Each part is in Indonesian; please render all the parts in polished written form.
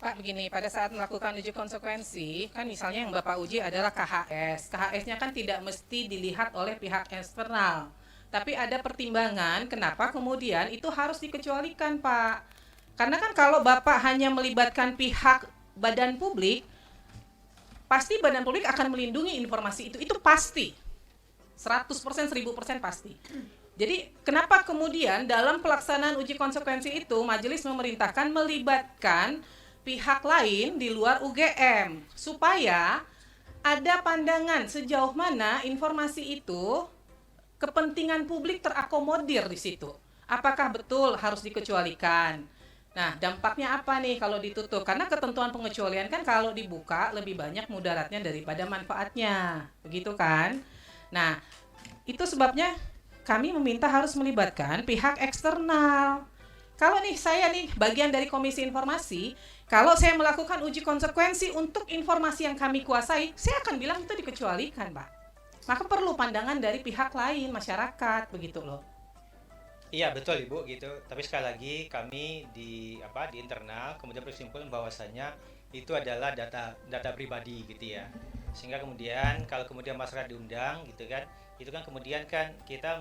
Pak, begini, pada saat melakukan uji konsekuensi, kan misalnya yang Bapak uji adalah KHS. KHS-nya kan tidak mesti dilihat oleh pihak eksternal. Tapi ada pertimbangan kenapa kemudian itu harus dikecualikan, Pak. Karena kan kalau Bapak hanya melibatkan pihak badan publik, pasti badan publik akan melindungi informasi itu pasti. 100%, 1000% pasti. Jadi kenapa kemudian dalam pelaksanaan uji konsekuensi itu majelis memerintahkan melibatkan pihak lain di luar UGM supaya ada pandangan sejauh mana informasi itu kepentingan publik terakomodir di situ. Apakah betul harus dikecualikan? Nah, dampaknya apa nih kalau ditutup? Karena ketentuan pengecualian kan kalau dibuka lebih banyak mudaratnya daripada manfaatnya. Begitu kan? Nah, itu sebabnya kami meminta harus melibatkan pihak eksternal. Kalau nih saya nih bagian dari Komisi Informasi, kalau saya melakukan uji konsekuensi untuk informasi yang kami kuasai, saya akan bilang itu dikecualikan, Pak. Maka perlu pandangan dari pihak lain, masyarakat, begitu loh. Iya betul Ibu gitu. Tapi sekali lagi kami di internal kemudian berkesimpulan bahwasanya itu adalah data pribadi gitu ya. Sehingga kemudian kalau kemudian masyarakat diundang gitu kan, itu kan kemudian kan kita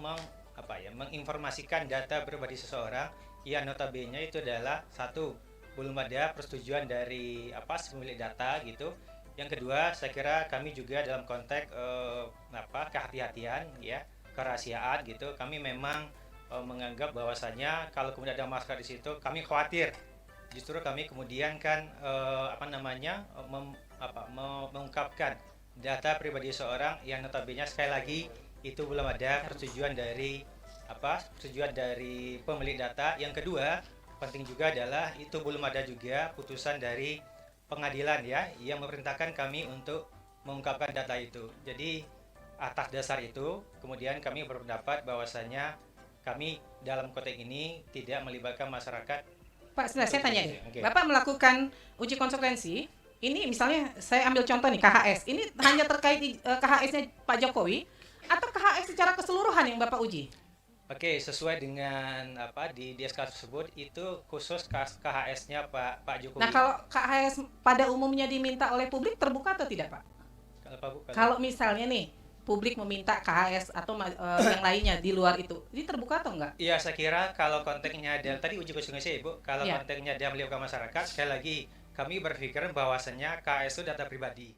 menginformasikan data pribadi seseorang yang notabene itu adalah satu, belum ada persetujuan dari si pemilik data gitu. Yang kedua, saya kira kami juga dalam konteks kehati-hatian ya, kerahasiaan gitu. Kami memang menganggap bahwasanya kalau kemudian ada masalah di situ, kami khawatir. Justru kami kemudian kan mengungkapkan data pribadi seorang yang notabene sekali lagi itu belum ada persetujuan dari pemilik data. Yang kedua, penting juga adalah itu belum ada juga putusan dari pengadilan ya yang memerintahkan kami untuk mengungkapkan data itu. Jadi atas dasar itu kemudian kami berpendapat bahwasanya kami dalam konteks ini tidak melibatkan masyarakat. Pak, saya tanya nih. Okay. Bapak melakukan uji konsekuensi, ini misalnya saya ambil contoh nih KHS. Ini hanya terkait KHS-nya Pak Jokowi atau KHS secara keseluruhan yang Bapak uji? Oke, sesuai dengan di SK tersebut itu khusus KHS-nya Pak Jokowi. Nah, kalau KHS pada umumnya diminta oleh publik terbuka atau tidak, Pak? Kalau misalnya nih publik meminta KHS atau yang lainnya di luar itu, ini terbuka atau enggak? Iya, saya kira kalau konteksnya ada tadi uji konsekuensi Ibu, kalau konteksnya dia melibatkan masyarakat, sekali lagi kami berpikir bahwasannya KHS itu data pribadi.